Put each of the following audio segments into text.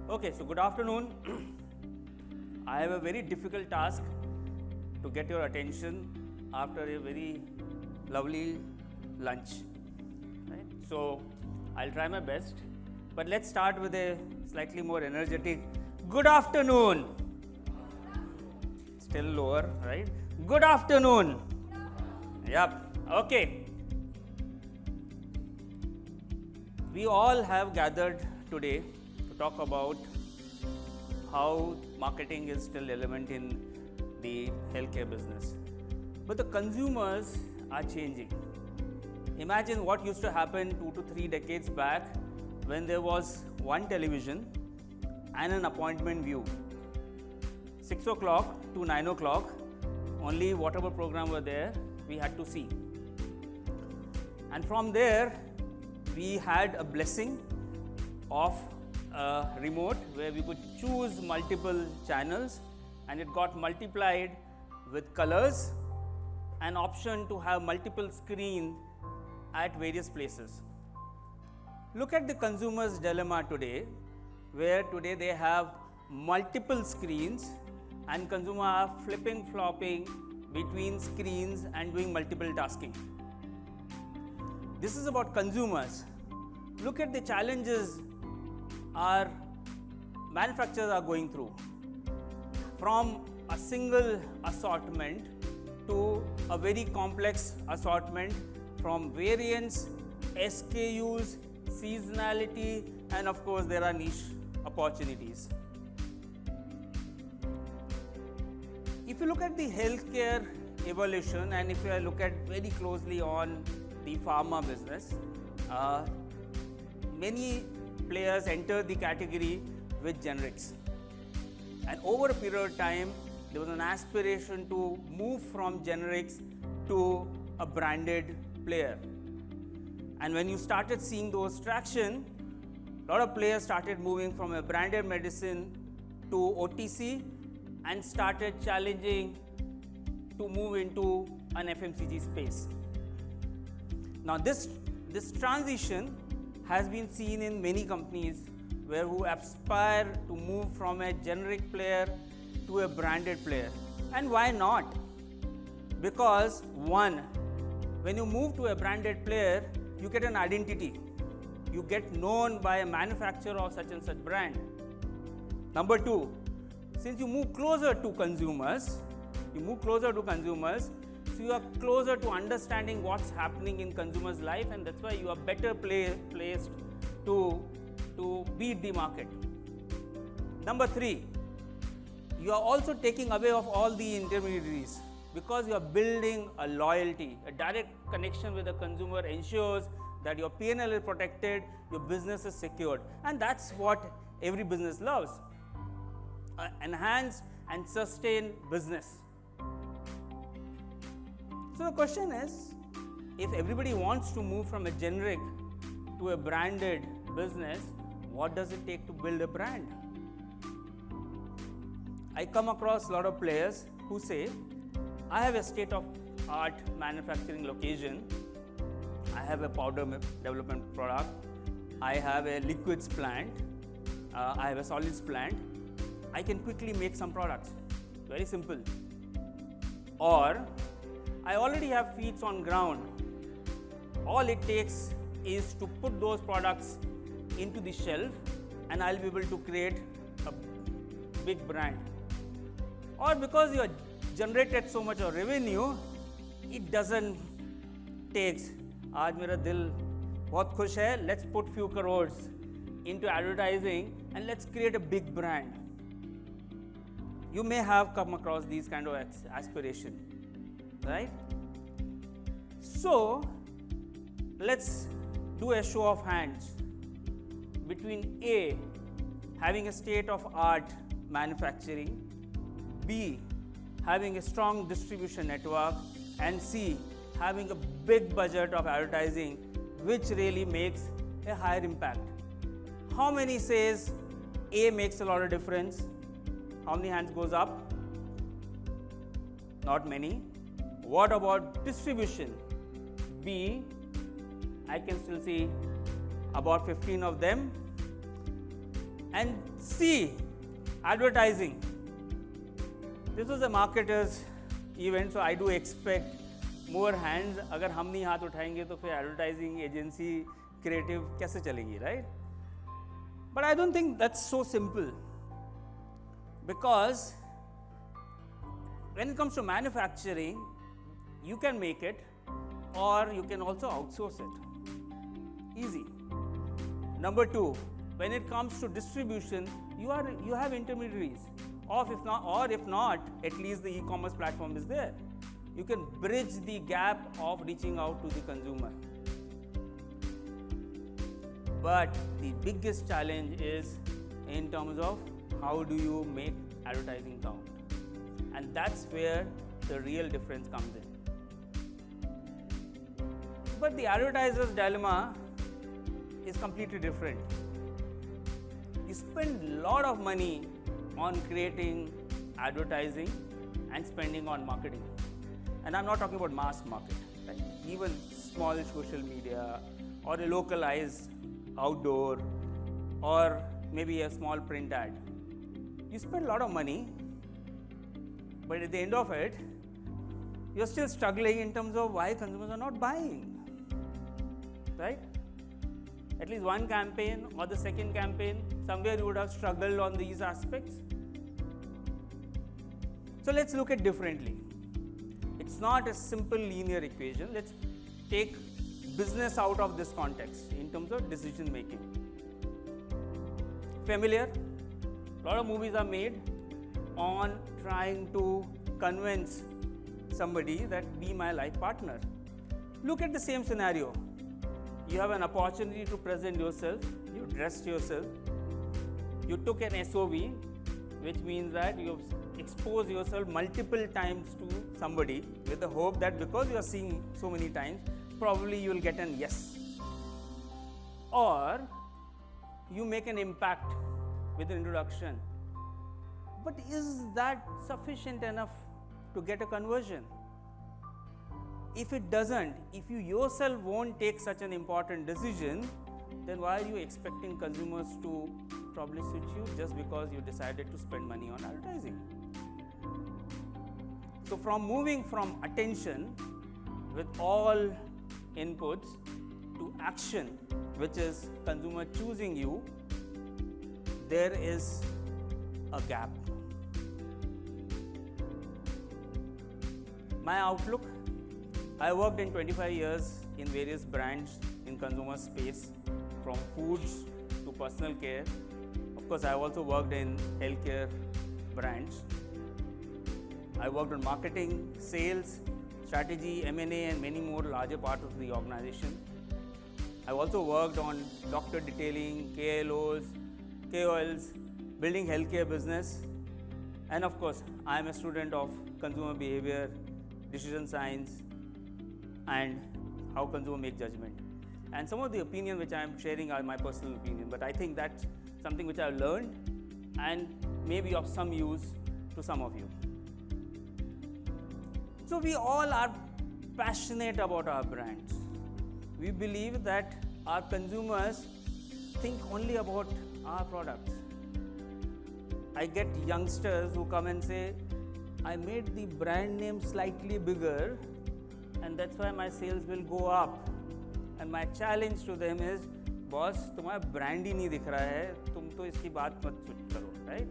Okay, so good afternoon. I have a very difficult task to get your attention after a very lovely lunch. Right? So I'll try my best, but let's start with a slightly more energetic good afternoon. Still lower, right? Good afternoon. Yep. Okay. We all have gathered today to talk about how marketing is still relevant in the healthcare business. But the consumers are changing. Imagine what used to happen 2 to 3 decades back when there was one television and an appointment view. 6 o'clock to 9 o'clock, only whatever program were there, we had to see. And from there, we had a blessing of a remote where we could choose multiple channels, and it got multiplied with colors, an option to have multiple screens at various places. Look at the consumer's dilemma today, where today they have multiple screens and consumers are flipping, flopping between screens and doing multiple tasking. This is about consumers. Look at the challenges our manufacturers are going through. From a single assortment to a very complex assortment, from variants, SKUs, seasonality, and of course there are niche opportunities. If you look at the healthcare evolution, and if you look at very closely on the pharma business, many players enter the category with generics. And over a period of time, there was an aspiration to move from generics to a branded player. And when you started seeing those traction, a lot of players started moving from a branded medicine to OTC and started challenging to move into an FMCG space. Now this transition has been seen in many companies who aspire to move from a generic player to a branded player. And why not? Because one, when you move to a branded player, you get an identity. You get known by a manufacturer of such and such brand. Number two, since you move closer to consumers, so you are closer to understanding what's happening in consumers' life, and that's why you are better placed to beat the market. Number three, you are also taking away of all the intermediaries, because you are building a loyalty. A direct connection with the consumer ensures that your P&L is protected, your business is secured, and that's what every business loves. Enhanced and sustained business. So the question is, if everybody wants to move from a generic to a branded business, what does it take to build a brand? I come across a lot of players who say, I have a state-of-art manufacturing location, I have a powder development product, I have a liquids plant, I have a solids plant, I can quickly make some products. Very simple. Or, I already have feet on ground. All it takes is to put those products into the shelf and I'll be able to create a big brand. Or because you have generated so much of revenue, it doesn't take, aaj mera dil bahut khush hai, let's put few crores into advertising and let's create a big brand. You may have come across these kind of aspirations, right? So let's do a show of hands between A, having a state-of-art manufacturing, B, having a strong distribution network, and C, having a big budget of advertising, which really makes a higher impact. How many says A makes a lot of difference? How many hands goes up? Not many. What about distribution? B, I can still see about 15 of them. And C, advertising. This was a marketers event, so I do expect more hands. अगर हम नहीं हाथ उठाएंगे तो फिर advertising agency creative कैसे चलेगी, right? But I don't think that's so simple, because when it comes to manufacturing, you can make it or you can also outsource it. Easy. Number two, when it comes to distribution, you have intermediaries, or if not, at least the e-commerce platform is there. You can bridge the gap of reaching out to the consumer. But the biggest challenge is in terms of how do you make advertising count, and that's where the real difference comes in. But the advertiser's dilemma is completely different. You spend a lot of money on creating advertising and spending on marketing. And I'm not talking about mass market, right? Even small social media or a localized outdoor or maybe a small print ad. You spend a lot of money, but at the end of it, you're still struggling in terms of why consumers are not buying, right? At least one campaign or the second campaign, somewhere you would have struggled on these aspects. So let's look at differently. It's not a simple linear equation. Let's take business out of this context in terms of decision making. Familiar? A lot of movies are made on trying to convince somebody that be my life partner. Look at the same scenario. You have an opportunity to present yourself, you dressed yourself, you took an SOV, which means that you expose yourself multiple times to somebody with the hope that because you are seeing so many times, probably you will get an yes. Or you make an impact with an introduction. But is that sufficient enough to get a conversion? If it doesn't, if you yourself won't take such an important decision, then why are you expecting consumers to probably switch you just because you decided to spend money on advertising? So from moving from attention with all inputs to action, which is consumer choosing you, there is a gap. My outlook, I worked in 25 years in various brands in consumer space, from foods to personal care. Of course, I also worked in healthcare brands. I worked on marketing, sales, strategy, M&A, and many more larger parts of the organization. I also worked on doctor detailing, KLOs, KOLs, building healthcare business. And of course, I am a student of consumer behavior, decision science, and how consumer make judgment. And some of the opinion which I am sharing are my personal opinion, but I think that's something which I have learned and maybe of some use to some of you. So we all are passionate about our brands. We believe that our consumers think only about our products. I get youngsters who come and say, I made the brand name slightly bigger and that's why my sales will go up. And my challenge to them is, boss, तुम्हारा brand ही नहीं दिख रहा है, तुम तो इसकी बात मत करो, right?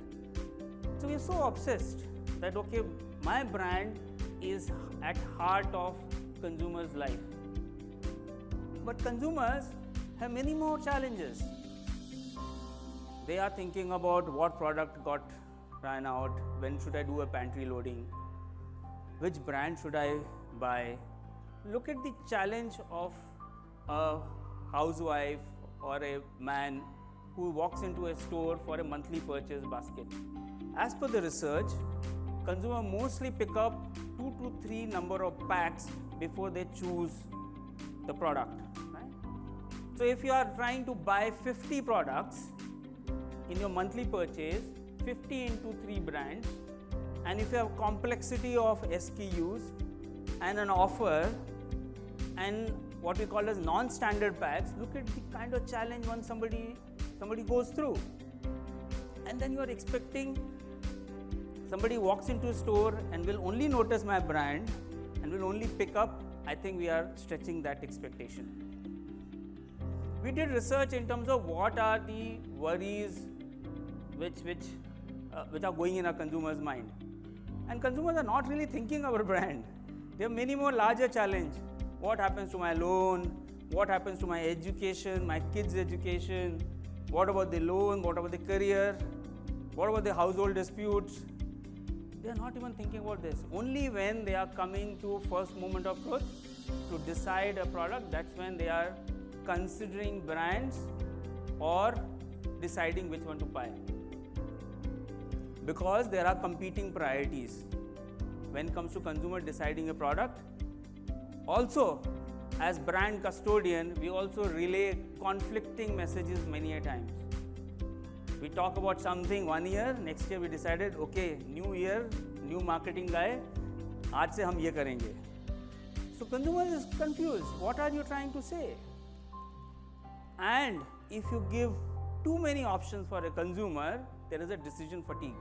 So we're so obsessed that okay, my brand is at heart of consumers' life. But consumers have many more challenges. They are thinking about what product got ran out, when should I do a pantry loading, which brand should I buy. Look at the challenge of a housewife or a man who walks into a store for a monthly purchase basket. As per the research, consumers mostly pick up 2 to 3 number of packs before they choose the product. Right? So if you are trying to buy 50 products in your monthly purchase, 50 into 3 brands, and if you have complexity of SKUs and an offer and what we call as non-standard packs, look at the kind of challenge when somebody goes through. And then you are expecting somebody walks into a store and will only notice my brand and will only pick up. I think we are stretching that expectation. We did research in terms of what are the worries which are going in our consumers' mind. And consumers are not really thinking our brand. They have many more larger challenge. What happens to my loan? What happens to my education, my kids' education? What about the loan? What about the career? What about the household disputes? They are not even thinking about this. Only when they are coming to first moment of truth to decide a product, that's when they are considering brands or deciding which one to buy. Because there are competing priorities when it comes to consumer deciding a product. Also, as brand custodian, we also relay conflicting messages many a times. We talk about something 1 year, next year we decided, okay, new year, new marketing guy, आज से हम ये करेंगे. So consumer is confused. What are you trying to say? And if you give too many options for a consumer, there is a decision fatigue.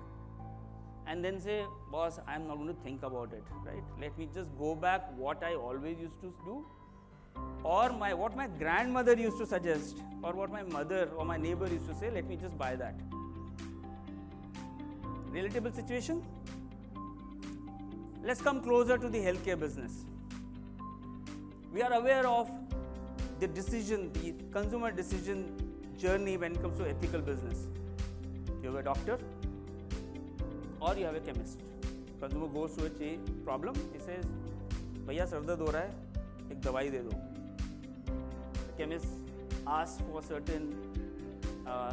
And then say, boss, I'm not going to think about it, right? Let me just go back what I always used to do, or what my grandmother used to suggest, or what my mother or my neighbor used to say, let me just buy that. Relatable situation? Let's come closer to the healthcare business. We are aware of the consumer decision journey when it comes to ethical business. You have a doctor or you have a chemist. Consumer goes to a problem, he says, भैया sir दर्द हो रहा है, एक दवाई दे दो. The chemist asks for certain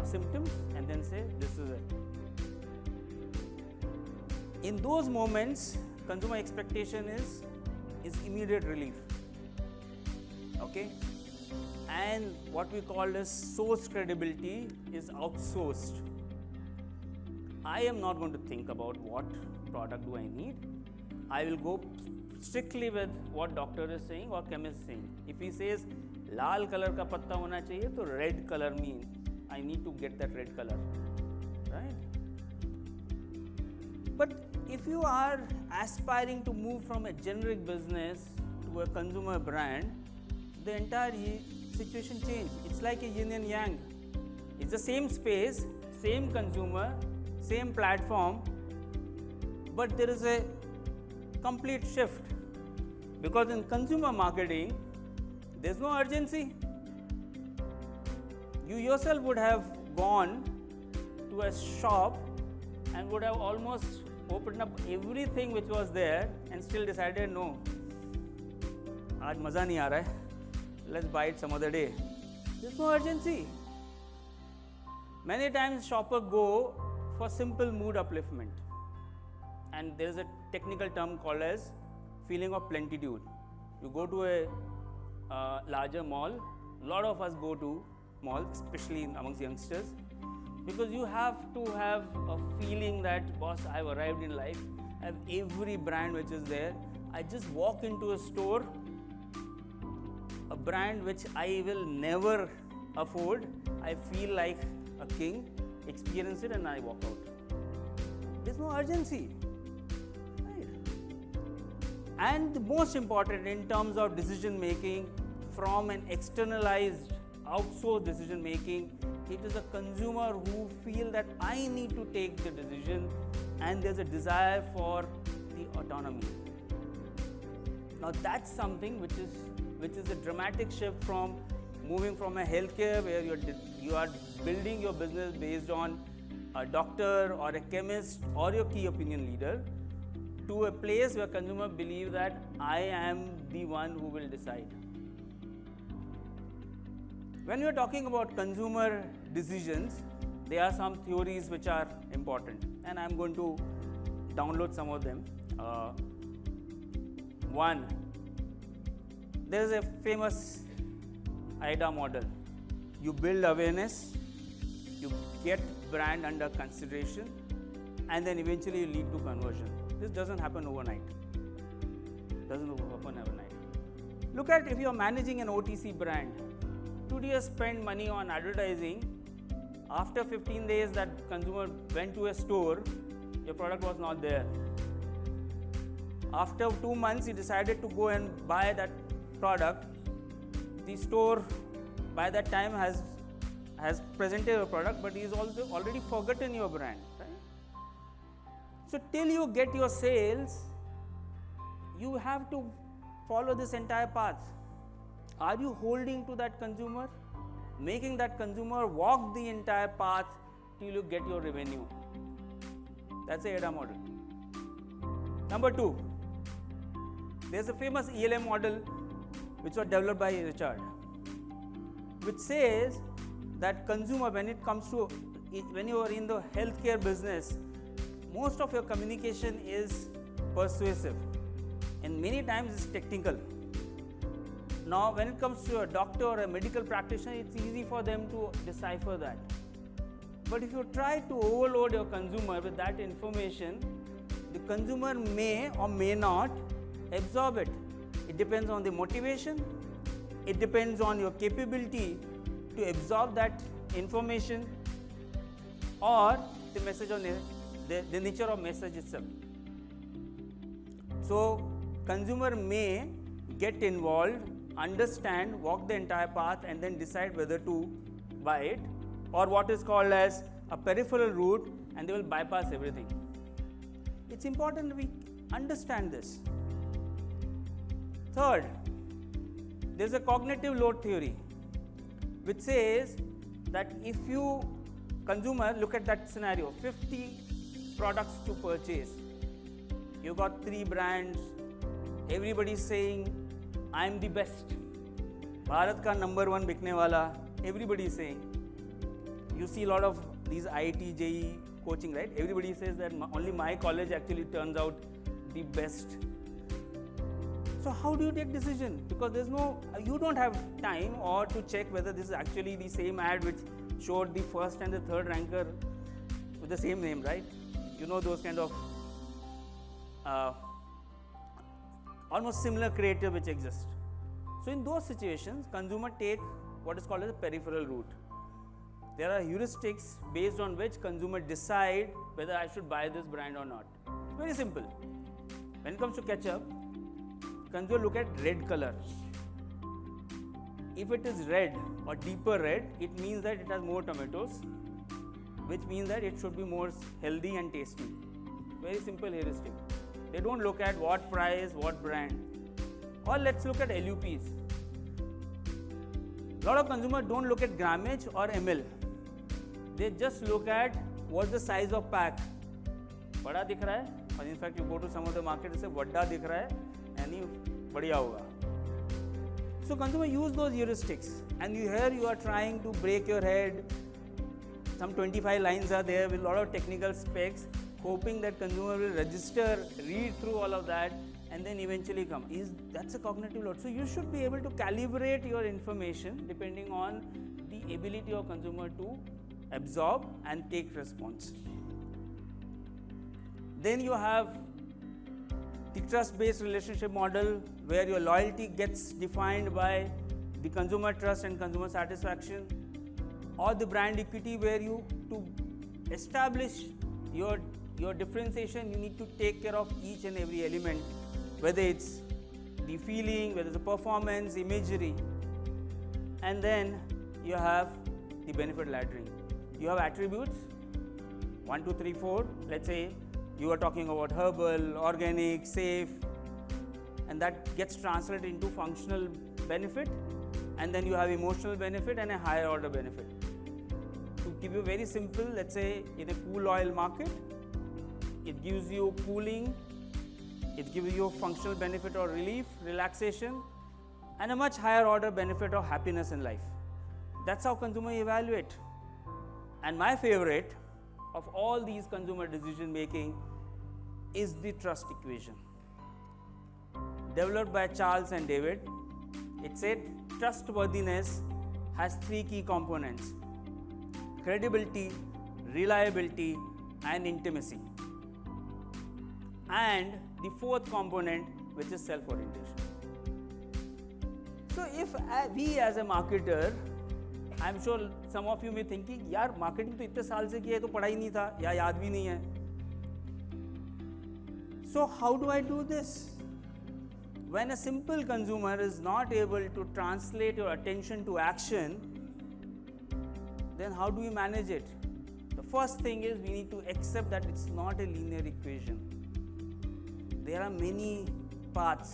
symptoms and then say, this is it. In those moments, consumer expectation is immediate relief. Okay? And what we call as source credibility is outsourced. I am not going to think about what product do I need. I will go strictly with what doctor is saying or chemist is saying. If he says Lal color का पत्ता होना चाहिए, तो red color means I need to get that red color, right? But if you are aspiring to move from a generic business to a consumer brand, the entire situation changes. It's like a yin and yang. It's the same space, same consumer, same platform, but there is a complete shift. Because in consumer marketing, there's no urgency. You yourself would have gone to a shop and would have almost opened up everything which was there and still decided, no, आज मज़ा नहीं आ रहा है, let's buy it some other day. There's no urgency. Many times shoppers go for simple mood upliftment, and there is a technical term called as feeling of plenitude. You go to a larger mall, a lot of us go to malls, especially amongst youngsters, because you have to have a feeling that, boss, I've arrived in life, I have every brand which is there. I just walk into a store, a brand which I will never afford, I feel like a king, experience it and I walk out. There's no urgency. Right? And the most important in terms of decision making, from an externalized, outsourced decision making, it is a consumer who feel that I need to take the decision, and there's a desire for the autonomy. Now that's something which is a dramatic shift from moving from a healthcare where you are building your business based on a doctor or a chemist or your key opinion leader, to a place where consumer believe that I am the one who will decide. When you are talking about consumer decisions, there are some theories which are important, and I am going to download some of them. One, there is a famous AIDA model. You build awareness, you get brand under consideration, and then eventually you lead to conversion. This doesn't happen overnight. Look at if you are managing an OTC brand. Today you spend money on advertising After 15 days that consumer went to a store, your product was not there. After 2 months, he decided to go and buy that product. The store by that time has presented your product, but he's also already forgotten your brand, right? So till you get your sales, you have to follow this entire path. Are you holding to that consumer, making that consumer walk the entire path till you get your revenue? That's the ADA model. Number 2, there's a famous ELM model which was developed by Richard, which says that consumer, when you are in the healthcare business, most of your communication is persuasive and many times it's technical. Now, when it comes to a doctor or a medical practitioner, it's easy for them to decipher that. But if you try to overload your consumer with that information, the consumer may or may not absorb it. It depends on the motivation, it depends on your capability to absorb that information or the message on the nature of message itself. So, consumer may get involved, understand, walk the entire path and then decide whether to buy it, or what is called as a peripheral route, and they will bypass everything. It's important we understand this. Third, there is a cognitive load theory which says that if you consumer, look at that scenario, 50 products to purchase, you got 3 brands, everybody is saying I am the best, Bharat ka number 1 बिकने वाला, everybody is saying. You see a lot of these IIT, JEE coaching, right? Everybody says that only my college actually turns out the best. So how do you take decision? Because you don't have time or to check whether this is actually the same ad which showed the first and the third ranker with the same name, right? You know those kind of almost similar creative which exist. So in those situations, consumer take what is called as a peripheral route. There are heuristics based on which consumer decide whether I should buy this brand or not. Very simple. When it comes to ketchup, consumer look at red color. If it is red or deeper red, it means that it has more tomatoes, which means that it should be more healthy and tasty. Very simple heuristic. They don't look at what price, what brand. Or let's look at LUPs. A lot of consumers don't look at grammage or ml. They just look at what's the size of pack. बड़ा दिख रहा है, और in fact you go to some of the market, say वड्डा दिख रहा है, यानी बढ़िया होगा. So consumer use those heuristics, and here you are trying to break your head. Some 25 lines are there with a lot of technical specs, hoping that consumer will register, read through all of that, and then eventually come. That's a cognitive load. So you should be able to calibrate your information depending on the ability of consumer to absorb and take response. Then you have the trust-based relationship model, where your loyalty gets defined by the consumer trust and consumer satisfaction, or the brand equity, where you, to establish your differentiation, you need to take care of each and every element, whether it's the feeling, whether it's the performance, imagery. And then you have the benefit laddering. You have attributes 1, 2, 3, 4. Let's say you are talking about herbal, organic, safe, and that gets translated into functional benefit, and then you have emotional benefit and a higher order benefit. To give you very simple, let's say in a cool oil market, it gives you cooling, it gives you functional benefit or relief, relaxation, and a much higher order benefit of happiness in life. That's how consumer evaluate. And my favorite of all these consumer decision making is the trust equation. Developed by Charles and David, it said trustworthiness has 3 key components: credibility, reliability, and intimacy. And the 4th component, which is self-orientation. So if we as a marketer I am sure some of you may thinking यार marketing तो इतने साल से किया है तो पढ़ा ही नहीं था या याद भी नहीं है. So how do I do this? When a simple consumer is not able to translate your attention to action, then how do we manage it? The first thing is we need to accept that it's not a linear equation. There are many paths,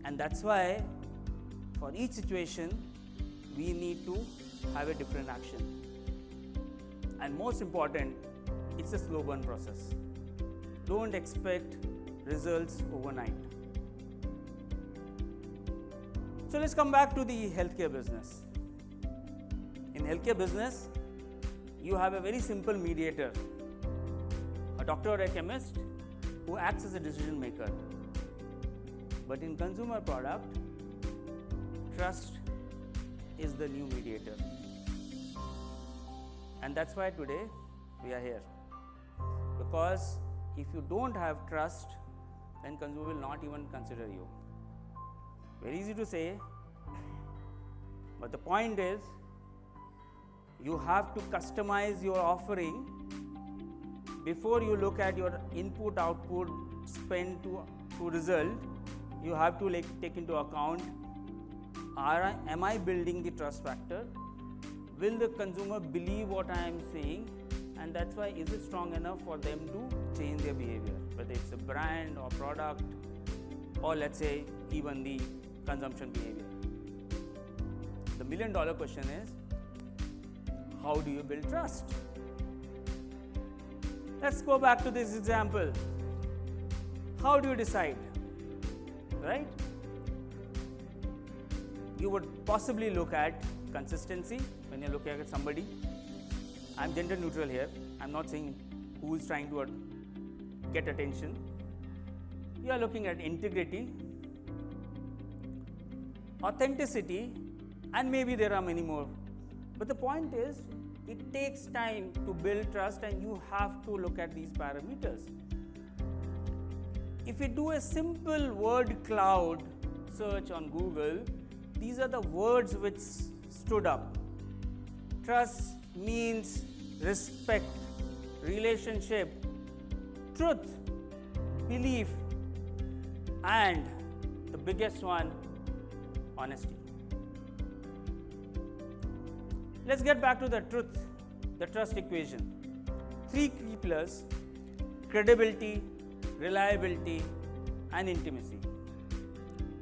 and that's why for each situation we need to have a different action. And most important, it's a slow burn process. Don't expect results overnight. So let's come back to the healthcare business. In healthcare business, you have a very simple mediator, a doctor or a chemist who acts as a decision maker. But in consumer product, trust is the new mediator. And that's why today we are here. Because if you don't have trust, then consumer will not even consider you. Very easy to say, but the point is you have to customize your offering before you look at your input output spend to result. You have to take into account, am I building the trust factor? Will the consumer believe what I am saying? And that's why, is it strong enough for them to change their behavior, whether it's a brand or product, or let's say even the consumption behavior. The $1 million question is, how do you build trust? Let's go back to this example. How do you decide, right? You would possibly look at consistency when you're looking at somebody. I'm gender neutral here. I'm not saying who is trying to get attention. You are looking at integrity, authenticity, and maybe there are many more. But the point is, it takes time to build trust, and you have to look at these parameters. If you do a simple word cloud search on Google, these are the words which stood up. Trust means respect, relationship, truth, belief, and the biggest one, honesty. Let's get back to the trust equation. 3 key pillars: credibility, reliability, and intimacy.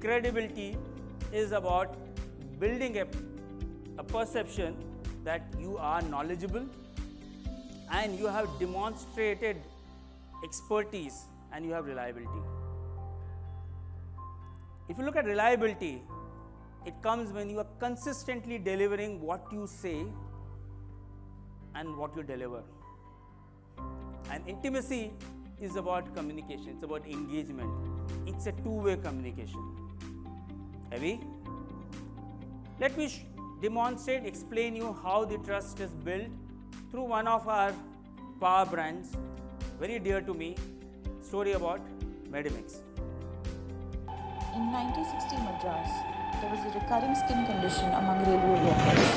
Credibility is about building a perception that you are knowledgeable and you have demonstrated expertise and you have reliability. If you look at reliability, it comes when you are consistently delivering what you say and what you deliver. And intimacy is about communication, it's about engagement, it's a two-way communication. Heavy? Let me explain you how the trust is built through one of our power brands, very dear to me, story about Medimix. In 1960 Madras, there was a recurring skin condition among railway workers.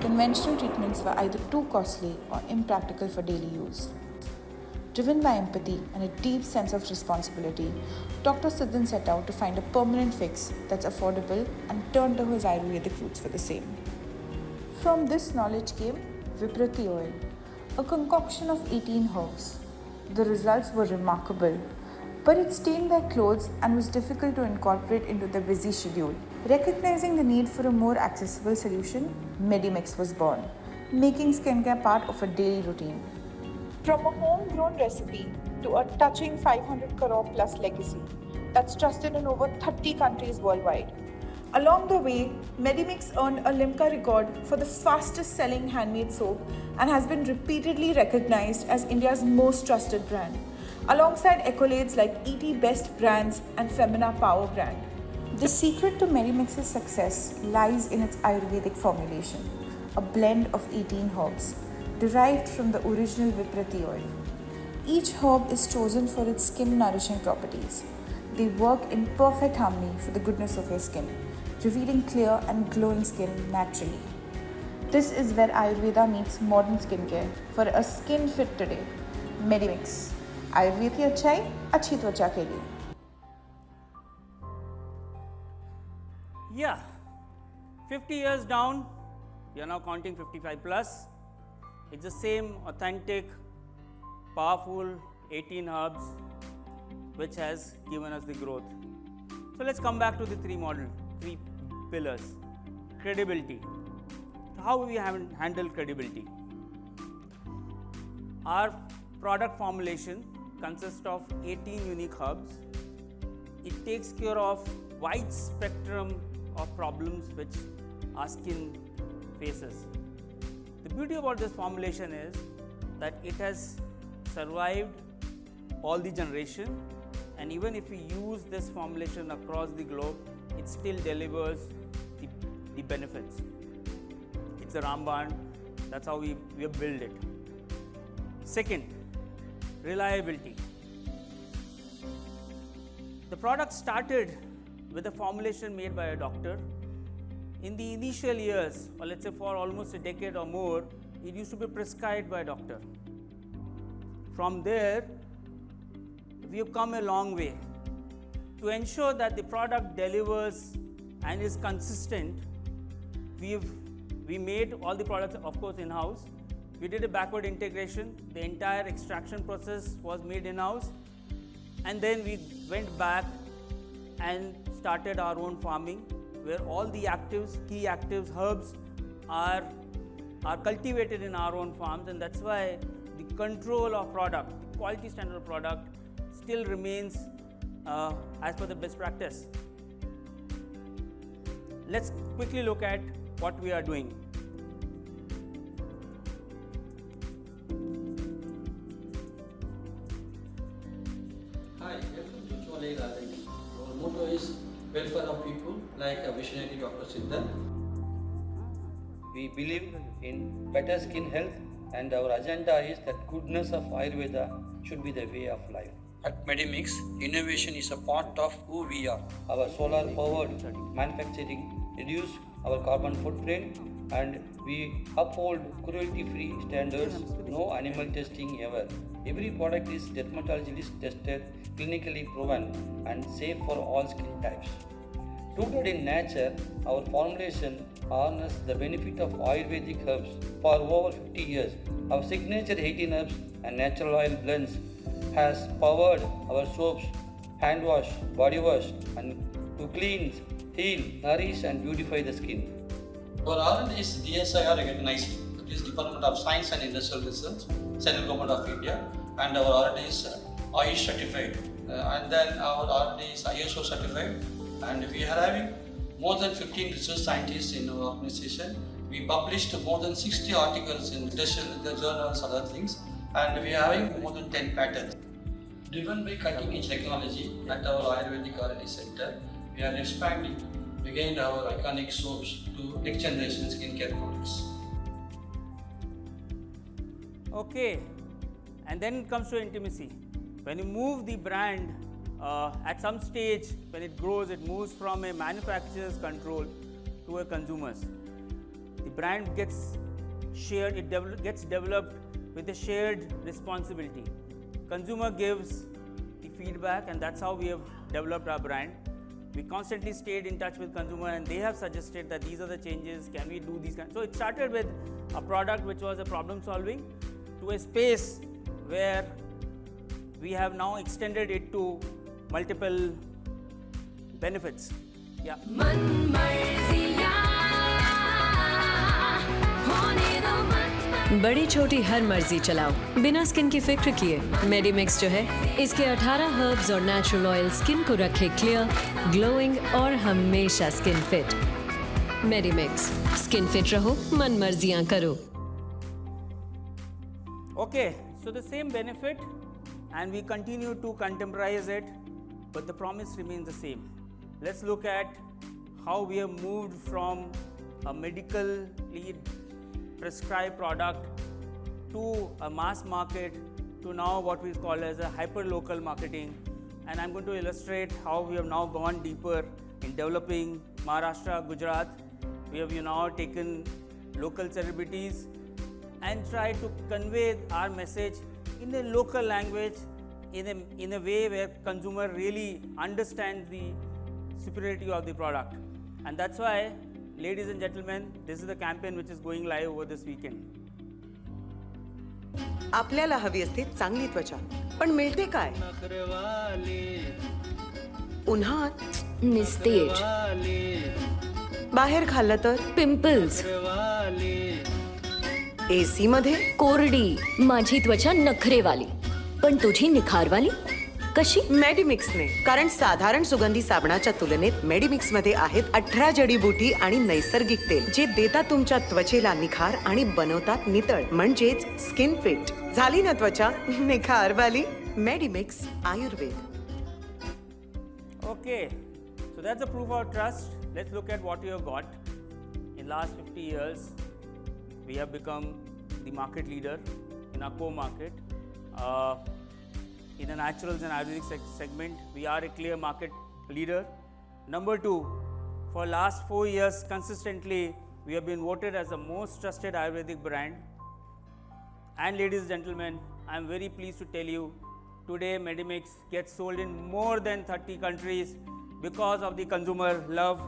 Conventional treatments were either too costly or impractical for daily use. Driven by empathy and a deep sense of responsibility, Dr. Siddhan set out to find a permanent fix that's affordable and turned to his Ayurvedic roots for the same. From this knowledge came Viprati oil, a concoction of 18 herbs. The results were remarkable, but it stained their clothes and was difficult to incorporate into their busy schedule. Recognizing the need for a more accessible solution, Medimix was born, making skincare part of a daily routine. From a homegrown recipe to a touching 500 crore plus legacy that's trusted in over 30 countries worldwide. Along the way, Medimix earned a Limca record for the fastest selling handmade soap and has been repeatedly recognized as India's most trusted brand, alongside accolades like ET Best Brands and Femina Power Brand. The secret to Medimix's success lies in its Ayurvedic formulation, a blend of 18 herbs, derived from the original Viprati oil. Each herb is chosen for its skin nourishing properties. They work in perfect harmony for the goodness of your skin, revealing clear and glowing skin naturally. This is where Ayurveda meets modern skincare for a skin fit today. Medimix. Ayurveda की अच्छाई अच्छी त्वचा के लिए. Yeah, 50 years down, we are now counting 55 plus. It's the same authentic, powerful 18 herbs which has given us the growth. So let's come back to the three pillars. Credibility. How we have handled credibility? Our product formulation consists of 18 unique herbs. It takes care of wide spectrum of problems which our skin faces. The beauty about this formulation is that it has survived all the generation, and even if we use this formulation across the globe, it still delivers the benefits. It's a Ramban, that's how we have built it. Second, reliability. The product started with a formulation made by a doctor. In the initial years, or let's say for almost a decade or more, it used to be prescribed by a doctor. From there, we have come a long way. To ensure that the product delivers and is consistent, we made all the products, of course, in-house. We did a backward integration. The entire extraction process was made in-house, and then we went back and started our own farming, where all the key actives, herbs are cultivated in our own farms, and that's why the control of product, the quality standard of product still remains as per the best practice. Let's quickly look at what we are doing. Hi, welcome to Chole Radha. Our motto is welfare of people, like a visionary Dr. Siddhan. We believe in better skin health, and our agenda is that goodness of Ayurveda should be the way of life. At Medimix, innovation is a part of who we are. Our solar-powered manufacturing reduces our carbon footprint, and we uphold cruelty-free standards, no animal testing ever. Every product is dermatologist tested, clinically proven, and safe for all skin types. Rooted in nature, our formulation harnesses the benefit of Ayurvedic herbs for over 50 years. Our signature 18 herbs and natural oil blends has powered our soaps, hand wash, body wash, and to cleanse, heal, nourish, and beautify the skin. Our R&D is DSIR recognized. It is Department of Science and Industrial Research, Central Government of India, and our R&D is AYUSH certified. And then our R&D is ISO certified, and we are having more than 15 research scientists in our organization. We published more than 60 articles in industrial journals, other things, and we are having more than 10 patents. Driven by cutting-edge technology at our Ayurvedic R&D center, we are expanding again our iconic soaps to next generation skincare products. Okay, and then it comes to intimacy. When you move the brand, at some stage when it grows, it moves from a manufacturer's control to a consumer's. The brand gets shared, gets developed with a shared responsibility. Consumer gives the feedback, and that's how we have developed our brand. We constantly stayed in touch with consumer, and they have suggested that these are the changes, can we do these kinds. So it started with a product which was a problem solving to a space where we have now extended it to multiple benefits. Yeah. बड़ी छोटी हर मर्जी चलाओ बिना skin की फिक्र किए। मेडिमिक्स जो है, इसके 18 हर्ब्स और नेचुरल ऑयल स्किन को रखे क्लियर, ग्लोइंग और हमेशा skin fit. Medimix, skin fit रहो, मन मर्जियां करो। Okay, so the same benefit, and we continue to contemporize it, but the promise remains the same. Let's look at how we have moved from a medically prescribed product to a mass market to now what we call as a hyper local marketing, and I'm going to illustrate how we have now gone deeper in developing Maharashtra, Gujarat. We have now taken local celebrities and tried to convey our message in a local language, in a way where consumer really understands the superiority of the product. And that's why, ladies and gentlemen, this is the campaign which is going live over this weekend. आपल्याला हवी असते चांगली त्वचा, पण मिळते काय? उन्हात निस्तेज, बाहेर खाल्लं तर पिंपल्स, एसी मध्ये कोरडी. माझी त्वचा नखरेवाली, पण तुझी निखारवाली कशी? मेडिमिक्सने. कारण साधारण सुगंधी साबणाच्या तुलनेत मेडिमिक्स मध्ये आहेत 18 जडीबुटी आणि नैसर्गिक तेल, जे देतात तुमच्या त्वचेला निखार आणि बनवतात नितळ, म्हणजेच स्किन फिट. झाली ना त्वचा निखारवाली? Medimix Ayurveda. Okay, so that's a proof of trust. Let's look at what we have got. In last 50 years, we have become the market leader in our core market. In the naturals and Ayurvedic segment, we are a clear market leader. Number 2, for last 4 years consistently, we have been voted as the most trusted Ayurvedic brand. And ladies and gentlemen, I am very pleased to tell you, today Medimix gets sold in more than 30 countries because of the consumer love.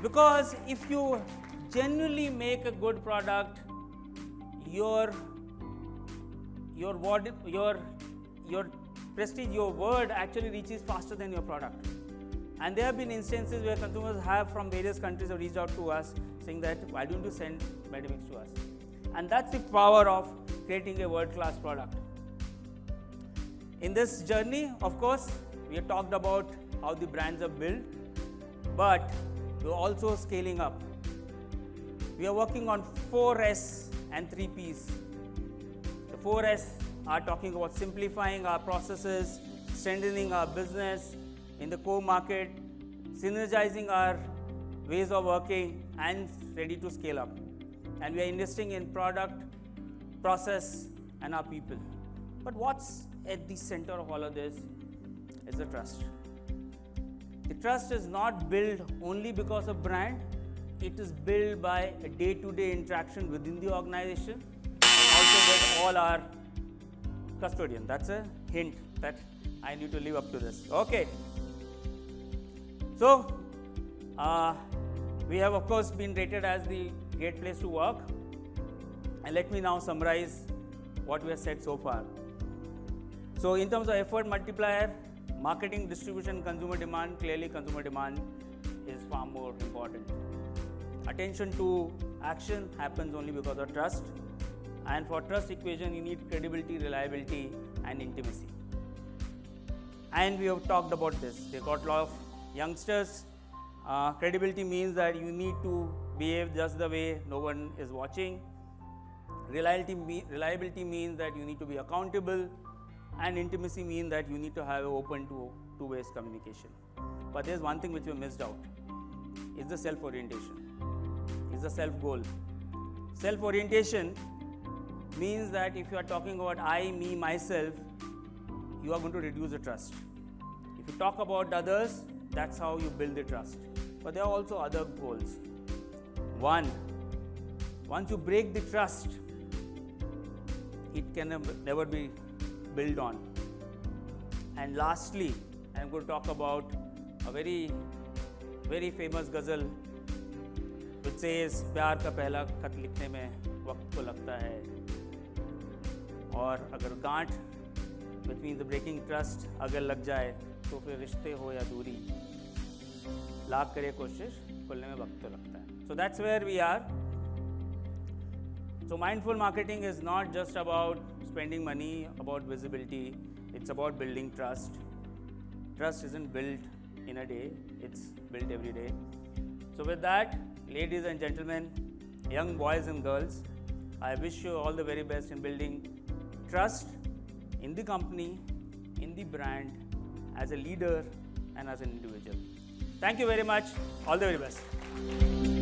Because if you genuinely make a good product, your prestige, your word actually reaches faster than your product. And there have been instances where consumers have from various countries have reached out to us saying that, why don't you send Medimix to us? And that's the power of creating a world-class product. In this journey, of course, we have talked about how the brands are built, but we're also scaling up. We are working on 4S and 3Ps. The 4S are talking about simplifying our processes, strengthening our business in the core market, synergizing our ways of working, and ready to scale up. And we are investing in product, process, and our people. But what's at the center of all of this is the trust. The trust is not built only because of brand. It is built by a day-to-day interaction within the organization, and also with all our custodians. That's a hint that I need to live up to this. Okay. So, we have of course been rated as the great place to work. And let me now summarize what we have said so far. So, in terms of effort multiplier, marketing, distribution, consumer demand, clearly consumer demand is far more important. Attention to action happens only because of trust. And for trust equation, you need credibility, reliability, and intimacy. And we have talked about this. They got a lot of youngsters. Credibility means that you need to behave just the way no one is watching. Reliability means that you need to be accountable. And intimacy means that you need to have open two-way communication. But there's one thing which we missed out. It's the self-orientation. It's the self-goal. Self-orientation means that if you are talking about I, me, myself, you are going to reduce the trust. If you talk about others, that's how you build the trust. But there are also other goals. One, once you break the trust, it can never be built on. And lastly, I'm going to talk about a very, very famous ghazal which says, प्यार का पहला खत लिखने में वक्त तो लगता है, और अगर गांठ, which means the breaking trust, अगर लग जाए तो फिर रिश्ते हो या दूरी, लाख करे कोशिश, खुलने में वक्त तो लगता है. So that's where we are. So mindful marketing is not just about spending money, about visibility. It's about building trust. Trust isn't built in a day, it's built every day. So with that, ladies and gentlemen, young boys and girls, I wish you all the very best in building trust in the company, in the brand, as a leader and as an individual. Thank you very much. All the very best.